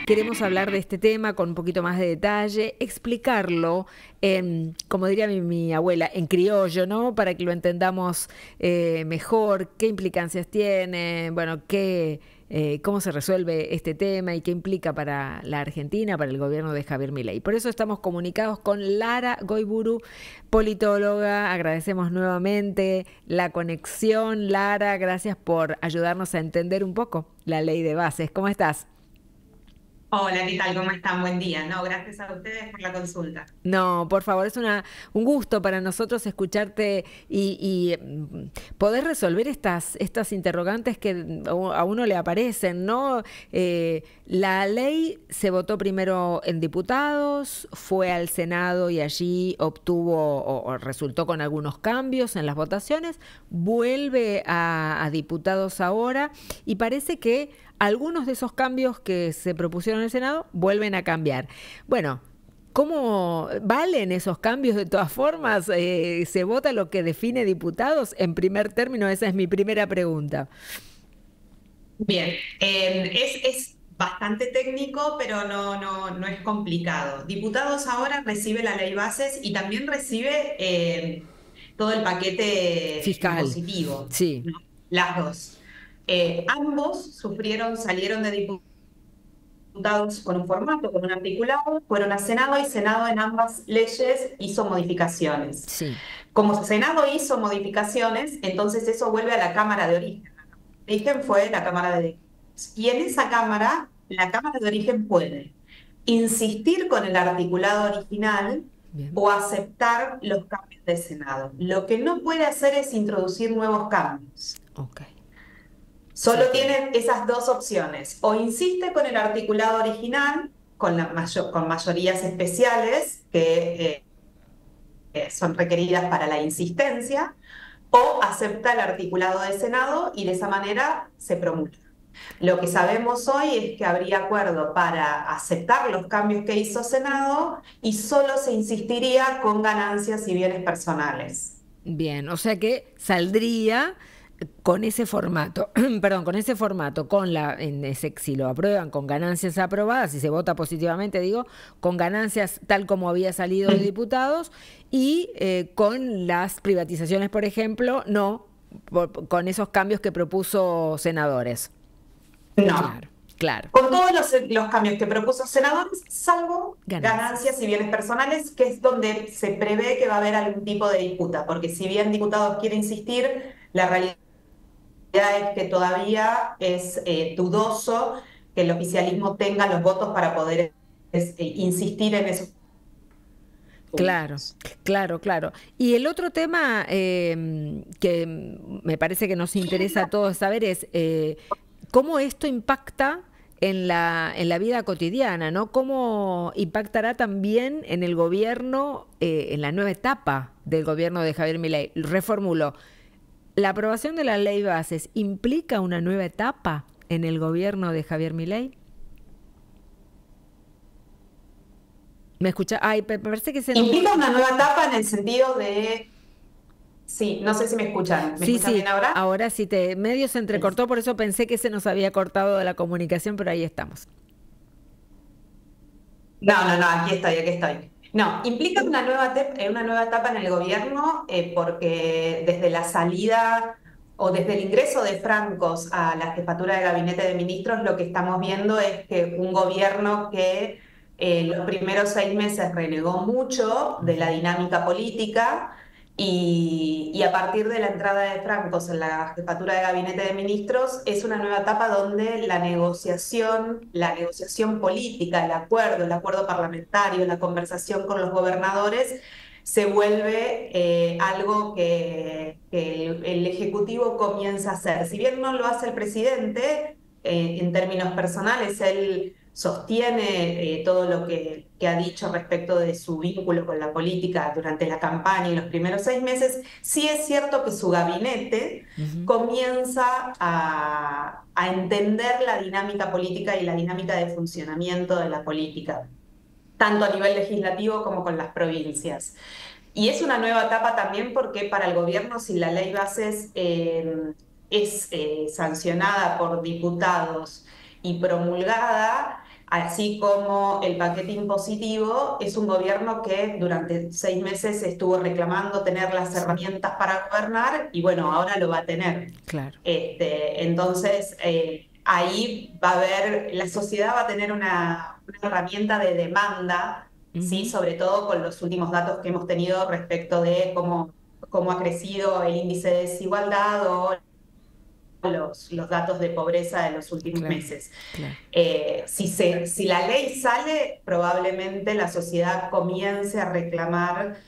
queremos hablar de este tema con un poquito más de detalle, explicarlo, como diría mi abuela, en criollo, ¿no? Para que lo entendamos mejor, qué implicancias tiene, bueno, cómo se resuelve este tema y qué implica para la Argentina, para el gobierno de Javier Milei. Por eso estamos comunicados con Lara Goiburu, politóloga. Agradecemos nuevamente la conexión. Lara, gracias por ayudarnos a entender un poco la ley de bases. ¿Cómo estás? Hola, ¿qué tal? ¿Cómo están? Buen día. No, gracias a ustedes por la consulta. No, por favor, es un gusto para nosotros escucharte y poder resolver estas interrogantes que a uno le aparecen, ¿no? La ley se votó primero en diputados, fue al Senado y allí obtuvo o resultó con algunos cambios en las votaciones, vuelve a diputados ahora y parece que algunos de esos cambios que se propusieron en el Senado vuelven a cambiar. Bueno, ¿cómo valen esos cambios de todas formas? ¿Se vota lo que define diputados en primer término? Esa es mi primera pregunta. Bien, es bastante técnico, pero no es complicado. Diputados ahora recibe la ley bases y también recibe todo el paquete Fiscal, impositivo, sí, ¿no? Las dos. Ambos salieron de diputados con un formato, con un articulado, fueron a Senado y Senado en ambas leyes hizo modificaciones. sí, Como Senado hizo modificaciones, entonces eso vuelve a la Cámara de Origen. De origen fue la Cámara de Diputados. Y en esa Cámara, la Cámara de Origen puede insistir con el articulado original bien, o aceptar los cambios de Senado. Lo que no puede hacer es introducir nuevos cambios. ok, se Solo entiende. tiene esas dos opciones. O insiste con el articulado original, con mayorías especiales que son requeridas para la insistencia, o acepta el articulado de Senado y de esa manera se promulga. Lo que sabemos hoy es que habría acuerdo para aceptar los cambios que hizo Senado y solo se insistiría con ganancias y bienes personales. Bien, o sea que saldría con ese formato, perdón, con ese formato, en ese, si lo aprueban con ganancias aprobadas, si se vota positivamente, digo, con ganancias tal como había salido de diputados y con las privatizaciones, por ejemplo, no, con esos cambios que propuso senadores. No. Claro, claro. Con todos los cambios que propuso senadores, salvo ganancias Ganancias. y bienes personales, que es donde se prevé que va a haber algún tipo de disputa, porque si bien diputados quiere insistir, la realidad es que todavía es dudoso que el oficialismo tenga los votos para poder insistir en esos Claro, puntos. claro, claro. Y el otro tema que me parece que nos interesa a todos saber es cómo esto impacta en la vida cotidiana, ¿no? ¿Cómo impactará también en el gobierno, en la nueva etapa del gobierno de Javier Milei? Reformulo, ¿la aprobación de la ley bases implica una nueva etapa en el gobierno de Javier Milei? ¿Me escucha? Ay, me parece que se nos Implica corta. una nueva etapa en el sentido de, sí, no sé si me escuchan. ¿Me Sí, escuchan bien sí, ahora? ahora sí te medio se entrecortó, por eso pensé que se nos había cortado de la comunicación, pero ahí estamos. No, aquí estoy, aquí estoy. No, implica una nueva etapa en el gobierno porque desde la salida o desde el ingreso de Francos a la jefatura de gabinete de ministros, lo que estamos viendo es que un gobierno que los primeros 6 meses renegó mucho de la Ujú. dinámica política y a partir de la entrada de Francos en la jefatura de gabinete de ministros, es una nueva etapa donde la negociación política, el acuerdo parlamentario, la conversación con los gobernadores, se vuelve algo que el Ejecutivo comienza a hacer. Si bien no lo hace el presidente, en términos personales, él sostiene todo lo que ha dicho respecto de su vínculo con la política durante la campaña y los primeros 6 meses. Sí es cierto que su gabinete Ujú. comienza a entender la dinámica política y la dinámica de funcionamiento de la política, tanto a nivel legislativo como con las provincias. Y es una nueva etapa también porque para el gobierno, si la ley bases es sancionada por diputados y promulgada, así como el paquete impositivo, es un gobierno que durante 6 meses estuvo reclamando tener las herramientas para gobernar y bueno, ahora lo va a tener. Claro. Entonces, ahí va a haber, la sociedad va a tener una herramienta de demanda, ¿sí? Sobre todo con los últimos datos que hemos tenido respecto de cómo ha crecido el índice de desigualdad o los datos de pobreza de los últimos Claro, meses. claro. Si la ley sale, probablemente la sociedad comience a reclamar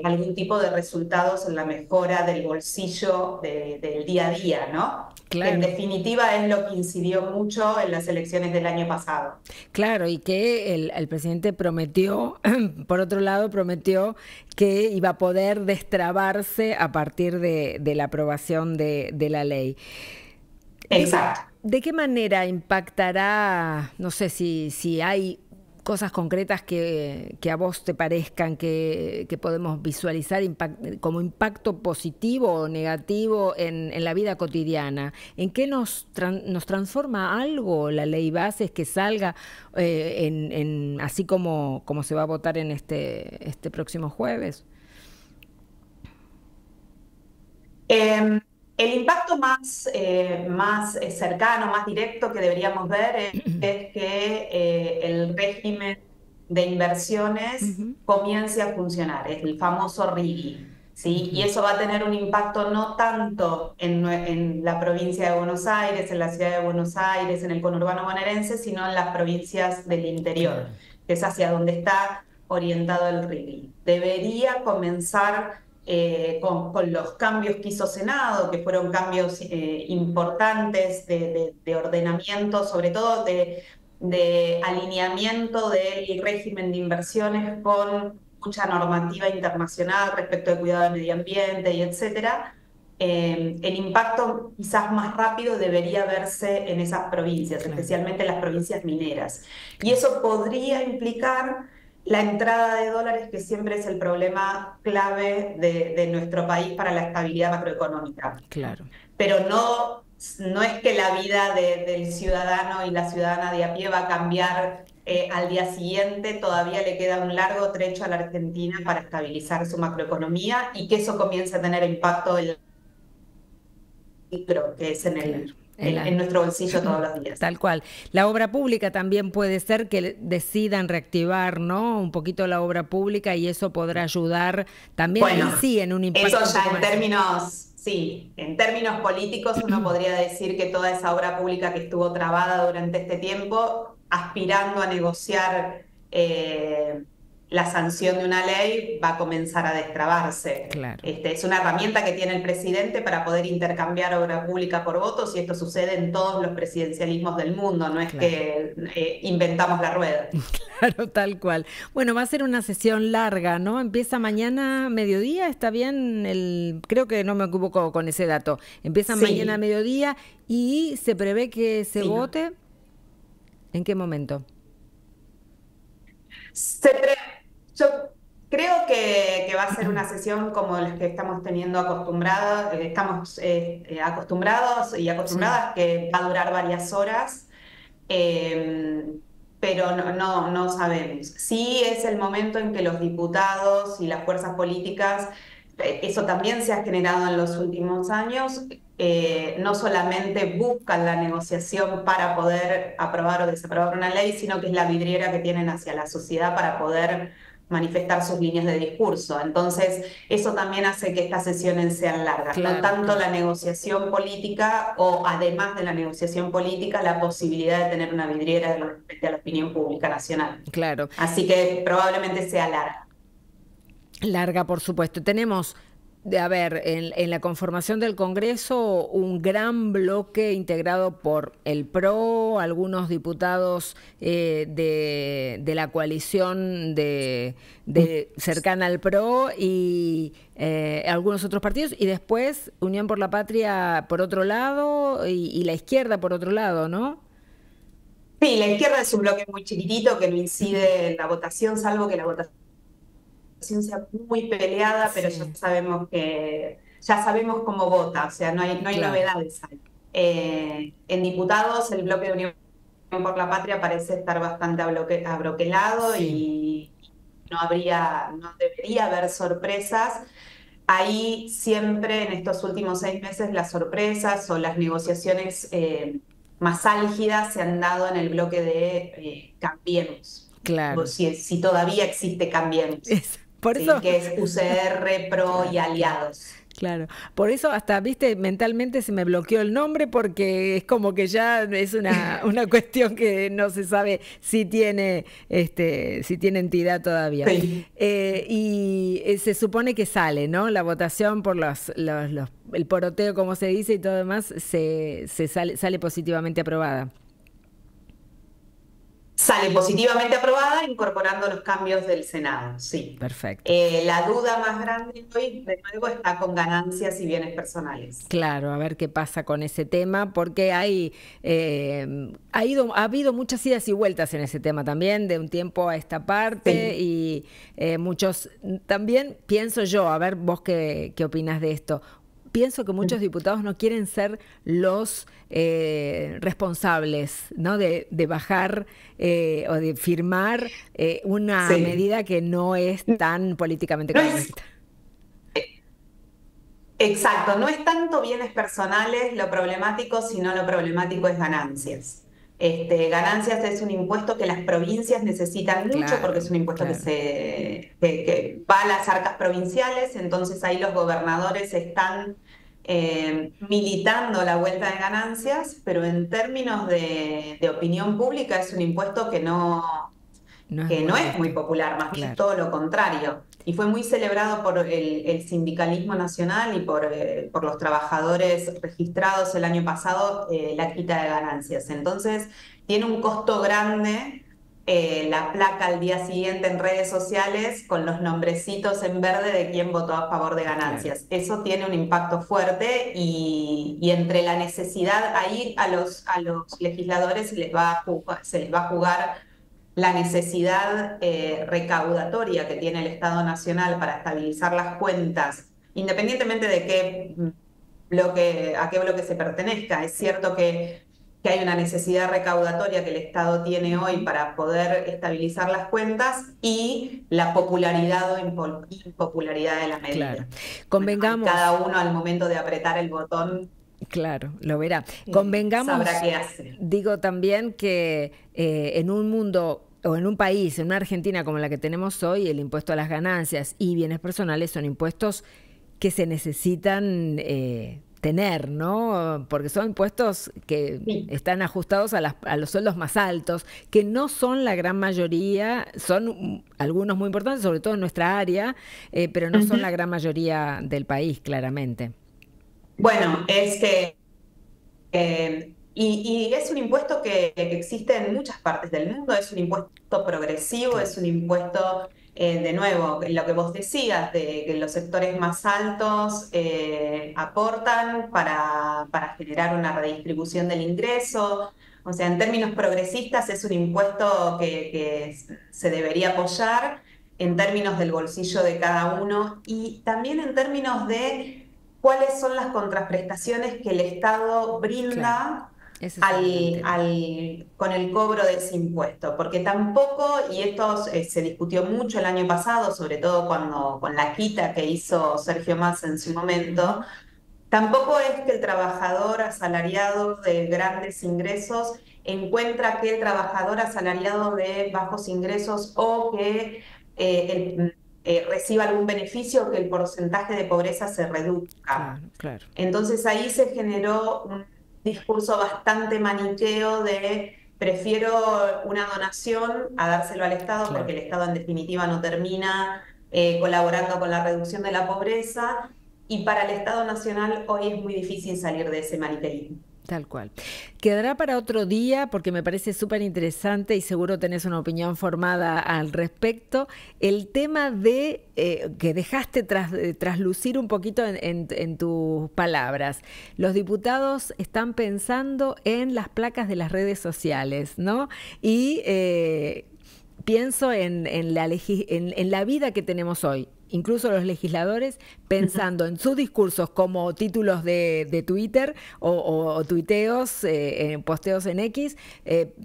algún tipo de resultados en la mejora del bolsillo del día a día, ¿no? Que en Claro. definitiva es lo que incidió mucho en las elecciones del año pasado. Claro, y que el presidente prometió, por otro lado, prometió que iba a poder destrabarse a partir de la aprobación de la ley. Exacto. ¿De qué manera impactará, no sé si hay cosas concretas que a vos te parezcan que podemos visualizar como impacto positivo o negativo en la vida cotidiana? ¿En qué nos transforma algo la ley bases que salga así como se va a votar en este próximo jueves? El impacto más cercano, más directo que deberíamos ver es que el régimen de inversiones comience a funcionar, es el famoso RIGI, ¿sí? Y eso va a tener un impacto no tanto en la provincia de Buenos Aires, en la ciudad de Buenos Aires, en el conurbano bonaerense, sino en las provincias del interior, Claro. que es hacia donde está orientado el RIGI. Debería comenzar con los cambios que hizo Senado, que fueron cambios importantes de ordenamiento, sobre todo de alineamiento del régimen de inversiones con mucha normativa internacional respecto de cuidado del medio ambiente y etcétera. El impacto quizás más rápido debería verse en esas provincias, Claro. especialmente en las provincias mineras. Y eso podría implicar la entrada de dólares, que siempre es el problema clave de nuestro país para la estabilidad macroeconómica. Claro. Pero no es que la vida del ciudadano y la ciudadana de a pie va a cambiar al día siguiente, todavía le queda un largo trecho a la Argentina para estabilizar su macroeconomía y que eso comience a tener impacto en el micro, que es Claro. en nuestro bolsillo todos los días. Tal cual. La obra pública también puede ser que decidan reactivar, ¿no? Un poquito la obra pública y eso podrá ayudar también, Bueno, ahí sí, en un impacto. eso ya en términos, sí, en términos políticos uno podría decir que toda esa obra pública que estuvo trabada durante este tiempo, aspirando a negociar la sanción de una ley, va a comenzar a destrabarse. Claro. Es una herramienta que tiene el presidente para poder intercambiar obra pública por votos y esto sucede en todos los presidencialismos del mundo, no es Claro. que inventamos la rueda. Claro, tal cual. Bueno, va a ser una sesión larga, ¿no? Empieza mañana a mediodía, ¿está bien? Creo que no me equivoco con ese dato. Empieza Sí. mañana a mediodía y se prevé que se Sí. vote. ¿En qué momento? Yo creo que va a ser una sesión como las que estamos teniendo acostumbrados, acostumbrados y acostumbradas, que va a durar varias horas, pero no sabemos. Sí es el momento en que los diputados y las fuerzas políticas, eso también se ha generado en los últimos años, no solamente buscan la negociación para poder aprobar o desaprobar una ley, sino que es la vidriera que tienen hacia la sociedad para poder manifestar sus líneas de discurso. Entonces, eso también hace que estas sesiones sean largas. Claro, no tanto claro. la negociación política o, además de la negociación política, la posibilidad de tener una vidriera respecto a la opinión pública nacional. Claro. Así que probablemente sea larga. Larga, por supuesto. Tenemos, a ver, en la conformación del Congreso un gran bloque integrado por el PRO, algunos diputados de la coalición cercana al PRO y algunos otros partidos, y después Unión por la Patria por otro lado y la izquierda por otro lado, ¿no? Sí, la izquierda es un bloque muy chiquitito que no incide en la votación, salvo que la votación sea muy peleada, pero Sí. ya sabemos cómo vota, o sea, no hay Claro. novedades ahí. En diputados, el bloque de Unión por la Patria parece estar bastante abroquelado Sí, y no debería haber sorpresas. Ahí siempre en estos últimos 6 meses las sorpresas o las negociaciones más álgidas se han dado en el bloque de Cambiemos, o claro. si todavía existe Cambiemos, Por ¿sí? eso, Que es UCR, PRO y claro, claro. aliados. Claro, por eso hasta, viste, mentalmente se me bloqueó el nombre porque es como que ya es una cuestión que no se sabe si tiene, si tiene entidad todavía. Sí. Se supone que sale, ¿no? La votación por el poroteo, como se dice, y todo demás, sale positivamente aprobada. Sale positivamente aprobada, incorporando los cambios del Senado, sí. Perfecto. La duda más grande hoy, de nuevo, está con ganancias y bienes personales. Claro, a ver qué pasa con ese tema, porque ha habido muchas idas y vueltas en ese tema también, de un tiempo a esta parte, Sí. y muchos, también pienso yo, a ver vos qué opinás de esto. Pienso que muchos diputados no quieren ser los responsables, ¿no? De bajar o de firmar una Sí. medida que no es tan políticamente No es, correcta. exacto, no es tanto bienes personales lo problemático, sino lo problemático es ganancias. Ganancias es un impuesto que las provincias necesitan mucho porque es Claro, un impuesto claro. que va a las arcas provinciales, entonces ahí los gobernadores están militando la vuelta de ganancias, pero en términos de opinión pública es un impuesto No es que muy no es muy visto. popular, más bien Claro. todo lo contrario. Y fue muy celebrado por el sindicalismo nacional y por los trabajadores registrados el año pasado, la quita de ganancias. Entonces, tiene un costo grande la placa al día siguiente en redes sociales con los nombrecitos en verde de quién votó a favor de Claro, ganancias. Eso tiene un impacto fuerte y entre la necesidad, ahí a los legisladores se les va a jugar la necesidad recaudatoria que tiene el Estado Nacional para estabilizar las cuentas, independientemente de a qué bloque se pertenezca. Es cierto que hay una necesidad recaudatoria que el Estado tiene hoy para poder estabilizar las cuentas y la popularidad o impopularidad de la claro. medida. Bueno, ahí cada Convengamos, uno al momento de apretar el botón claro, lo verá. Convengamos, sabrá qué hace. digo también que en un mundo o en un país, en una Argentina como la que tenemos hoy, el impuesto a las ganancias y bienes personales son impuestos que se necesitan tener, ¿no? Porque son impuestos que Sí. están ajustados a los sueldos más altos, que no son la gran mayoría, son algunos muy importantes, sobre todo en nuestra área, pero no son Ujú. la gran mayoría del país, claramente. Bueno, y es un impuesto que existe en muchas partes del mundo, es un impuesto progresivo, Claro. es un impuesto, de nuevo, lo que vos decías, de que los sectores más altos aportan para generar una redistribución del ingreso. O sea, en términos progresistas es un impuesto que se debería apoyar en términos del bolsillo de cada uno y también en términos de cuáles son las contraprestaciones que el Estado Claro, brinda ese es un gran tema. con el cobro de ese impuesto, porque tampoco, y esto se discutió mucho el año pasado, sobre todo con la quita que hizo Sergio Massa en su momento, tampoco es que el trabajador asalariado de grandes ingresos encuentra que el trabajador asalariado de bajos ingresos o que reciba algún beneficio o que el porcentaje de pobreza se reduzca. Claro, claro, Entonces ahí se generó un discurso bastante maniqueo de prefiero una donación a dárselo al Estado porque claro. el Estado en definitiva no termina colaborando con la reducción de la pobreza y para el Estado Nacional hoy es muy difícil salir de ese maniqueísmo. Tal cual. Quedará para otro día porque me parece súper interesante y seguro tenés una opinión formada al respecto. El tema de que dejaste traslucir un poquito en tus palabras. Los diputados están pensando en las placas de las redes sociales, ¿no? Y pienso en la vida que tenemos hoy. incluso los legisladores, pensando en sus discursos como títulos de Twitter o tuiteos, posteos en X,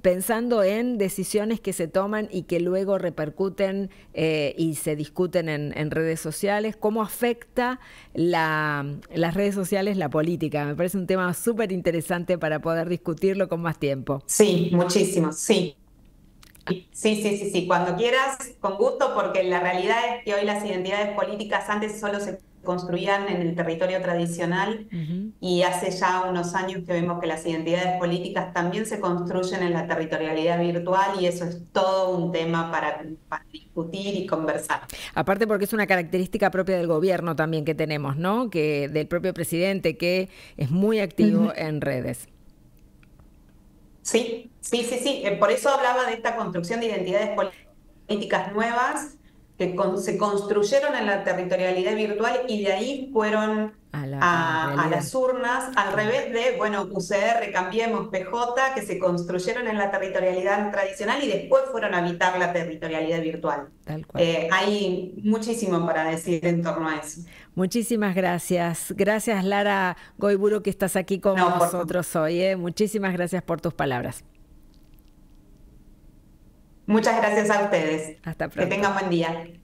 pensando en decisiones que se toman y que luego repercuten y se discuten en redes sociales. ¿Cómo afecta las redes sociales la política? Me parece un tema súper interesante para poder discutirlo con más tiempo. Sí, muchísimo, sí. Sí, sí, sí, sí, cuando quieras, con gusto, porque la realidad es que hoy las identidades políticas antes solo se construían en el territorio tradicional y hace ya unos años que vemos que las identidades políticas también se construyen en la territorialidad virtual y eso es todo un tema para discutir y conversar. Aparte porque es una característica propia del gobierno también que tenemos, ¿no? Que del propio presidente que es muy activo en redes. Sí, sí, sí, sí. Por eso hablaba de esta construcción de identidades políticas nuevas que se construyeron en la territorialidad virtual y de ahí fueron A la a realidad. las urnas, al revés de, bueno, UCR, Cambiemos, PJ, que se construyeron en la territorialidad tradicional y después fueron a habitar la territorialidad virtual. Tal cual. Hay muchísimo para decir en torno a eso. Muchísimas gracias. Gracias, Lara Goiburu, que estás aquí con nosotros hoy. Muchísimas gracias por tus palabras. Muchas gracias a ustedes. Hasta pronto. Que tengan buen día.